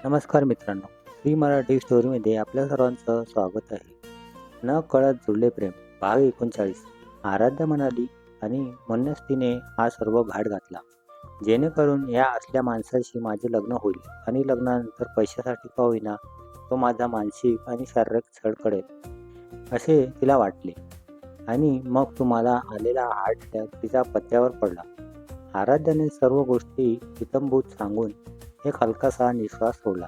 नमस्कार मित्रांनो, श्री मराठी स्टोरीमध्ये आपल्या सर्वांचं स्वागत आहे. न कळत जुळले प्रेम भाग 39. आराध्या म्हणाली आणि म्हणूनच तिने हा सर्व घाट घातला, जेणेकरून या असल्या माणसाशी माझे लग्न होईल आणि लग्नानंतर पैशासाठी का होईना तो माझा मानसिक आणि शारीरिक छळ करेल असे तिला वाटले. आणि मग तुम्हाला आलेला हार्ट अटॅक तिच्या पत्त्यावर पडला. आराध्याने सर्व गोष्टी इत्थंभूत सांगून एक हलकासा निश्वास सोडला.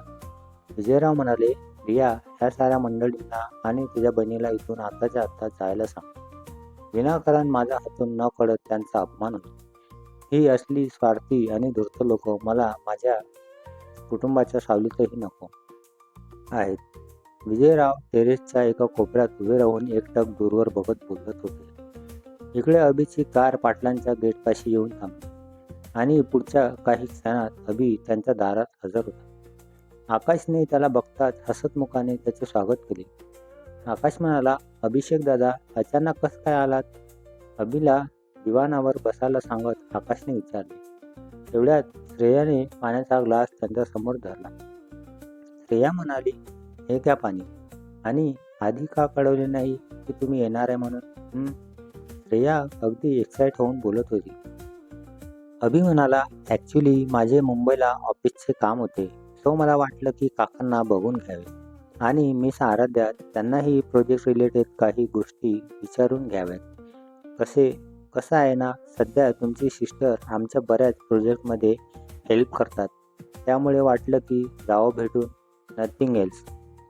विजयराव म्हणाले, रिया, ह्या साऱ्या मंडळींना आणि तुझ्या बहिणीला इथून आताच्या आत्ता जायला सांग. विनाकारण माझ्या हातून न कळत त्यांचा अपमान होतो. ही असली स्वार्थी आणि धूर्त लोक मला माझ्या कुटुंबाच्या सावलीतही नको आहेत. विजयराव टेरेसच्या एका कोपऱ्यात उभे राहून एकटक दूरवर बघत बोलत होते. इकडे अभिची कार पाटलांच्या गेटपाशी येऊन थांबली आणि पुढच्या काही क्षणात अभि त्यांच्या दारात हजर होता. आकाशने त्याला बघताच हसतमुखाने त्याचे स्वागत केले. आकाश म्हणाला, अभिषेक दादा, अचानक कसं काय आलात? अभिला दिवाणावर बसायला सांगत आकाशने विचारले. तेवढ्यात श्रेयाने पाण्याचा ग्लास त्यांच्या समोर धरला. श्रेया म्हणाली, हे घ्या पाणी. आणि आधी का कळवले नाही की तुम्ही येणार आहे म्हणून? श्रेया अगदी एक्साइट होऊन बोलत होती. अभि म्हणाला, ॲक्च्युली माझे मुंबईला ऑफिसचे काम होते, सो मला वाटलं की काकांना बघून घ्यावे आणि मिस आराध्या त्यांनाही प्रोजेक्ट रिलेटेड काही गोष्टी विचारून घ्याव्यात. कसं आहे ना, सध्या तुमची सिस्टर आमच्या बऱ्याच प्रोजेक्टमध्ये हेल्प करतात, त्यामुळे वाटलं की जावं भेटून, नथिंग एल्स.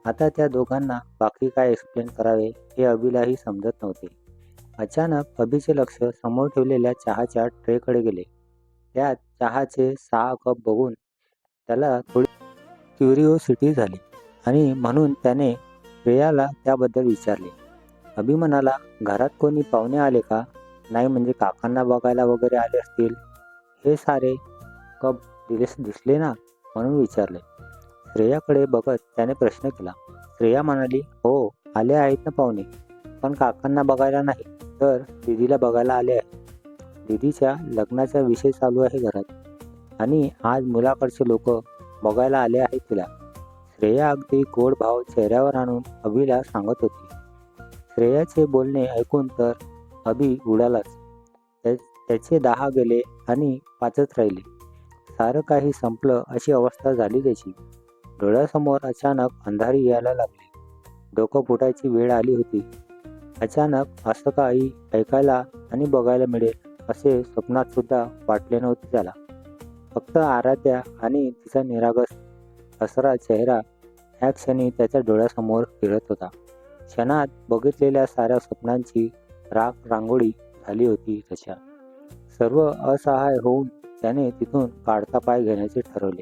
आता त्या दोघांना बाकी काय एक्सप्लेन करावे हे अभिलाही समजत नव्हते. अचानक अभिचे लक्ष समोर ठेवलेल्या चहाच्या ट्रेकडे गेले. त्यात चहाचे 6 कप बघून त्याला थोडी क्युरिओसिटी झाली आणि म्हणून त्याने श्रेयाला त्याबद्दल विचारले. अभि म्हणाला, घरात कोणी पाहुणे आले का? नाही म्हणजे काकांना बघायला वगैरे आले असतील. हे सारे कप दिसले ना, म्हणून विचारले. श्रेयाकडे बघत त्याने प्रश्न केला. श्रेया म्हणाली, हो आले आहेत ना पाहुणे, पण काकांना बघायला नाही, तर दीदीला बघायला आले आहे. दीदीच्या लग्नाचा विषय चालू आहे घरात आणि आज मुलाकडचे लोक बघायला आले आहेत तिला. श्रेया अगदी गोड भाव चेहऱ्यावर आणून अभिला सांगत होती. श्रेयाचे बोलणे ऐकून तर अभि उडालाच. त्याचे 10 गेले आणि 5च राहिले. सारं काही संपलं अशी अवस्था झाली त्याची. डोळ्यासमोर अचानक अंधारी यायला लागली. डोकं फुटायची वेळ आली होती. अचानक असं काही ऐकायला आणि बघायला मिळेल असे स्वप्नात सुद्धा वाटले नव्हते त्याला. फक्त आराध्या आणि तिचा निरागस हसरा चेहरा ह्या क्षणी त्याच्या डोळ्यासमोर फिरत होता. क्षणात बघितलेल्या साऱ्या स्वप्नांची रांगोळी झाली होती तशा. सर्व असहाय होऊन त्याने तिथून काढता पाय घेण्याचे ठरवले.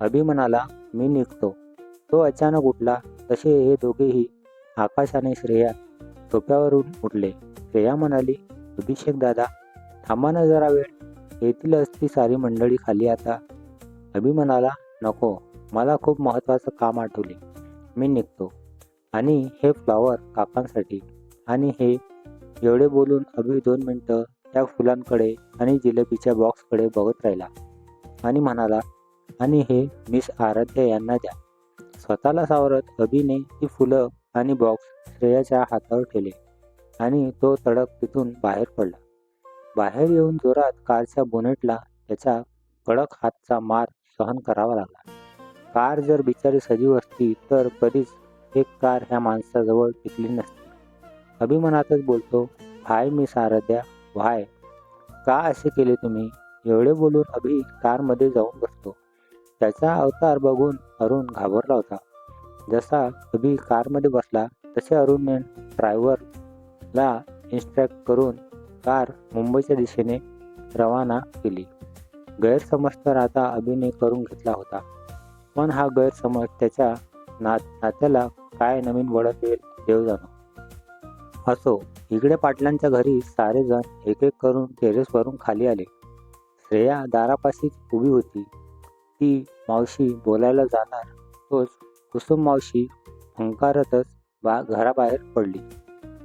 अभि म्हणाला, मी निघतो. तो अचानक उठला तसे हे दोघेही, आकाश आणि श्रेया, सोफ्यावरून उठले. श्रेया म्हणाली, अभिषेक दादा, थांबा ना जरा वेळ, येतीलच ती सारी मंडळी खाली आता. अभि म्हणाला, नको, मला खूप महत्त्वाचं काम आठवले, मी निघतो. आणि हे फ्लॉवर काकांसाठी. आणि हे एवढे बोलून अभि 2 मिनिटं त्या फुलांकडे आणि जिलेबीच्या बॉक्सकडे बघत राहिला आणि म्हणाला, आणि हे मिस आराध्या यांना द्या. स्वतःला सावरत अभिने ती फुलं आणि बॉक्स श्रेयाच्या हातावर ठेवले आणि तो तडक तिथून बाहेर पडला. बाहेर येऊन जोरात कारच्या बोनेटला त्याच्या कडक हातचा मार सहन करावा लागला. कार जर बिचारी सजीव असती तर कधीच एक कार ह्या माणसाजवळ टिकली नसती. अभि मनातच बोलतो, व्हाय मिस आराध्या, व्हाय, का असे केले तुम्ही? एवढे बोलून अभि कारमध्ये जाऊन बसतो. त्याचा अवतार बघून अरुण घाबरला होता. जसा अभि कारमध्ये बसला तसे अरुणने ड्रायव्हरला इन्स्ट्रक्ट करून कार मुंबईच्या दिशेने रवाना केली. गैरसमज तर आता अभिने करून घेतला होता, पण हा गैरसमज त्याच्या नात्याला काय नवीन वळण देईल देव जाणो. असो, इकडे पाटलांच्या घरी सारे जण एक एक करून टेरेसवरून खाली आले. श्रेया दारापाशीच उभी होती. ती मावशी बोलायला जाणार तोच कुसुम मावशी हंकारतच घराबाहेर पडली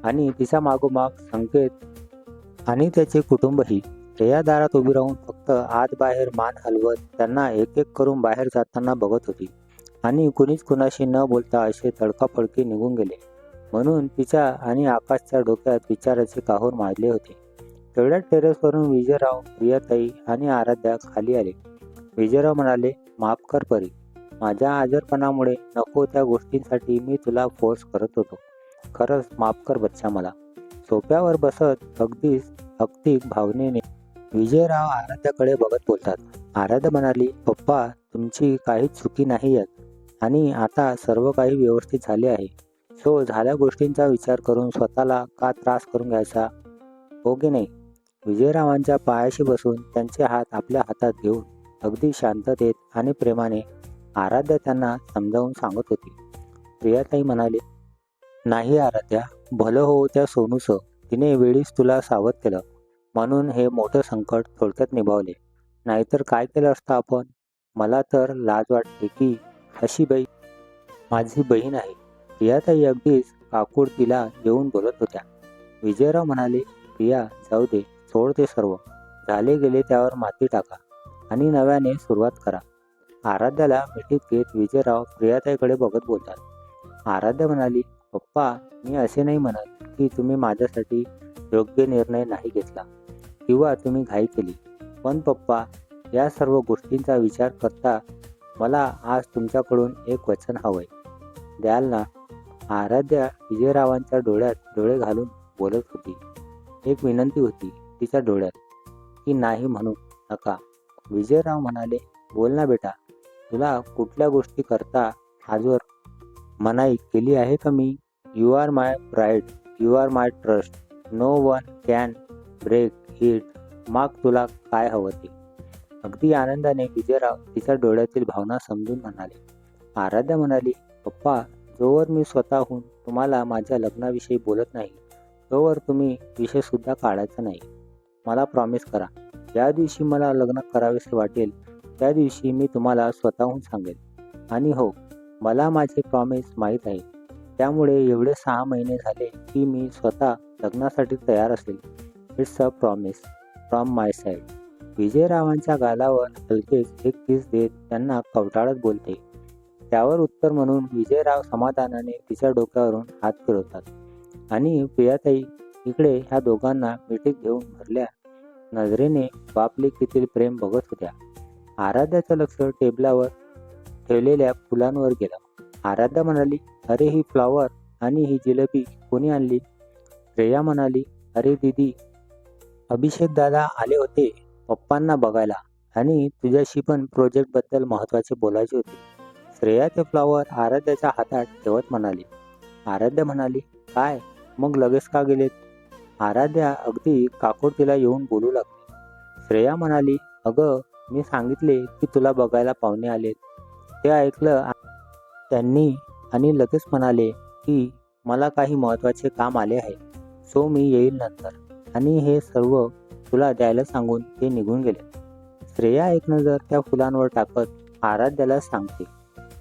आणि तिचा मागोमाग संकेत आणि त्याचे कुटुंबही. श्रेया दारात उभी राहून फक्त आत बाहेर मान हलवत त्यांना एक एक करून बाहेर जाताना बघत होती. आणि कुणीच कुणाशी न बोलता असे तडकाफडकी निघून गेले. म्हणून तिच्या आणि आकाशच्या डोक्यात विचाराचे काहूर माजले होते. तेवढ्यात टेरेसवरून विजयराव, प्रियाताई आणि आराध्या खाली आले. विजयराव म्हणाले, माफ कर परी. माझ्या आजारपणामुळे नको त्या गोष्टींसाठी मी तुला फोर्स करत होतो. खरंच माफ कर बच्चा मला. सोफ्यावर बसत अगदी भावनेने विजयराव आराध्याकडे बघत बोलतात. आराध्या म्हणाली, पप्पा तुमची काहीच चुकी नाही आहेत आणि आता सर्व काही व्यवस्थित झाले आहे. सो झाल्या गोष्टींचा विचार करून स्वतःला का त्रास करून घ्यायचा, हो की नाही? विजयरावांच्या पायाशी बसून त्यांचे हात आपल्या हातात घेऊन अगदी शांततेत आणि प्रेमाने आराध्या त्यांना समजावून सांगत होती. प्रियाताई म्हणाले, नाही आराध्या, भलं हो त्या सोनूचं. तिने वेळीच तुला सावध केलं म्हणून हे मोठं संकट थोडक्यात निभावले. नाहीतर काय केलं असतं आपण? मला तर लाज वाटते की अशी बाई माझी बहीण आहे. प्रियाताई अगदीच काकुळतीला येऊन बोलत होत्या. विजयराव म्हणाले, प्रिया जाऊ दे, सोड ते सर्व. झाले गेले त्यावर माती टाका आणि नव्याने सुरुवात करा. आराध्याला मिठीत घेत विजयराव प्रियाताईकडे बघत बोलतात. आराध्या म्हणाली, पप्पा मी असे नाही म्हणत की तुम्ही माझ्यासाठी योग्य निर्णय नाही घेतला किंवा तुम्ही घाई केली. पण पप्पा या सर्व गोष्टींचा विचार करता मला आज तुमच्याकडून एक वचन हवंय. द्याल ना? आराध्या विजयरावांच्या डोळ्यात डोळे घालून बोलत होती. एक विनंती होती तिच्या डोळ्यात की नाही म्हणू नका. विजयराव म्हणाले, बोल ना बेटा. तुला कुठल्या गोष्टी करता आजवर मनाई केली आहे का मी? You are my pride, you are my trust, no one can break it. माग तुला काय हवं ते. अगदी आनंदाने विजयराव तिच्या डोळ्यातील भावना समजून म्हणाले. आराध्या म्हणाली, पप्पा जोवर मी स्वतःहून तुम्हाला माझ्या लग्नाविषयी बोलत नाही तोवर तुम्ही विषय सुद्धा काढायचा नाही. मला प्रॉमिस करा. ज्या दिवशी मला लग्न करावेसे वाटेल त्या दिवशी मी तुम्हाला स्वतःहून सांगेल. आणि हो, मला माझे प्रॉमिस माहीत आहे. त्यामुळे एवढे 6 महिने झाले की मी स्वतः लग्नासाठी तयार असेल. It's a promise from my side. विजयरावांच्या गालावर हलकेच एक किस देत त्यांना कवटाळत बोलते. त्यावर उत्तर म्हणून विजयराव समाधानाने तिच्या डोक्यावरून हात फिरवतात आणि प्रियाताई इकडे ह्या दोघांना मिठीत घेऊन भरल्या नजरेने बापलेकीतील प्रेम बघत होत्या. आराध्याचं लक्ष टेबलावर ठेवलेल्या फुलांवर गेलं. आराध्या म्हणाली, अरे ही फ्लॉवर आणि ही जिलेबी कोणी आणली? श्रेया म्हणाली, अरे दीदी, अभिषेक दादा आले होते पप्पांना बघायला आणि तुझ्याशी पण प्रोजेक्टबद्दल महत्त्वाचे बोलायचे होते. श्रेया ते फ्लॉवर आराध्याच्या हातात ठेवत म्हणाली. आराध्या म्हणाली, काय मग लगेच का गेलेत? आराध्या अगदी काकुळतीला येऊन बोलू लागली. श्रेया म्हणाली, अगं मी सांगितले की तुला बघायला पाहुणे आलेत. ते ऐकलं त्यांनी आणि लगेच म्हणाले की मला काही महत्त्वाचे काम आले आहे, सो मी येईल नंतर. आणि हे सर्व तुला द्यायला सांगून ते निघून गेले. श्रेया एक नजर त्या फुलांवर टाकत आराध्याला सांगते.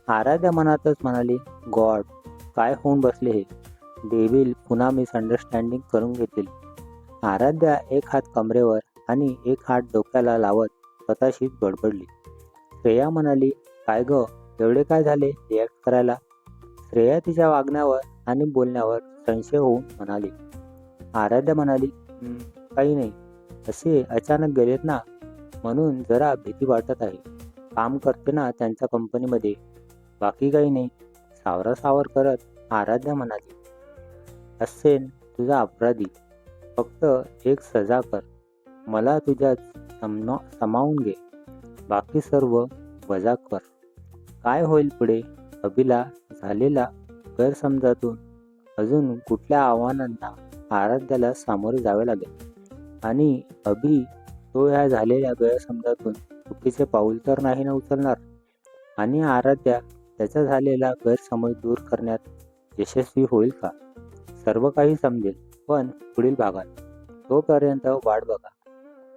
आराध्या मनातच म्हणाली, गॉड, काय होऊन बसले हे. देवील पुन्हा मिसअंडरस्टँडिंग करून घेतील. आराध्या एक हात कमरेवर आणि एक हात डोक्याला लावत स्वतःशीच बडबडली. श्रेया म्हणाली, काय ग, एवढे काय झाले रिॲक्ट करायला? श्रेया तिच्या वागण्यावर आणि बोलण्यावर संशय होऊन म्हणाली. आराध्या म्हणाली, काही नाही, असे अचानक गेलेत ना म्हणून जरा भीती वाटत आहे. काम करते ना त्यांच्या कंपनीमध्ये, बाकी काही नाही. सावरासावर करत आराध्या म्हणाली, असेन तुझा अपराधी, फक्त एक सजा कर. मला तुझ्यात सामावून घे, बाकी सर्व वजा कर. काय होईल पुढे? अभिला झालेला गैरसमजातून अजून कुठल्या आव्हानांना आराध्याला सामोरे जावे लागेल आणि अभि तो ह्या झालेल्या गैरसमजातून चुकीचे पाऊल तर नाही ना उचलणार आणि आराध्या त्याचा झालेला गैरसमज दूर करण्यात यशस्वी होईल का? सर्व काही समजेल पण पुढील भागात. तोपर्यंत वाट बघा.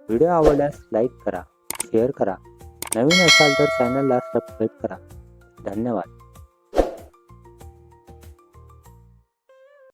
व्हिडिओ आवडल्यास लाईक करा, शेअर करा. नवीन असाल तर चॅनलला सबस्क्राईब करा. धन्यवाद.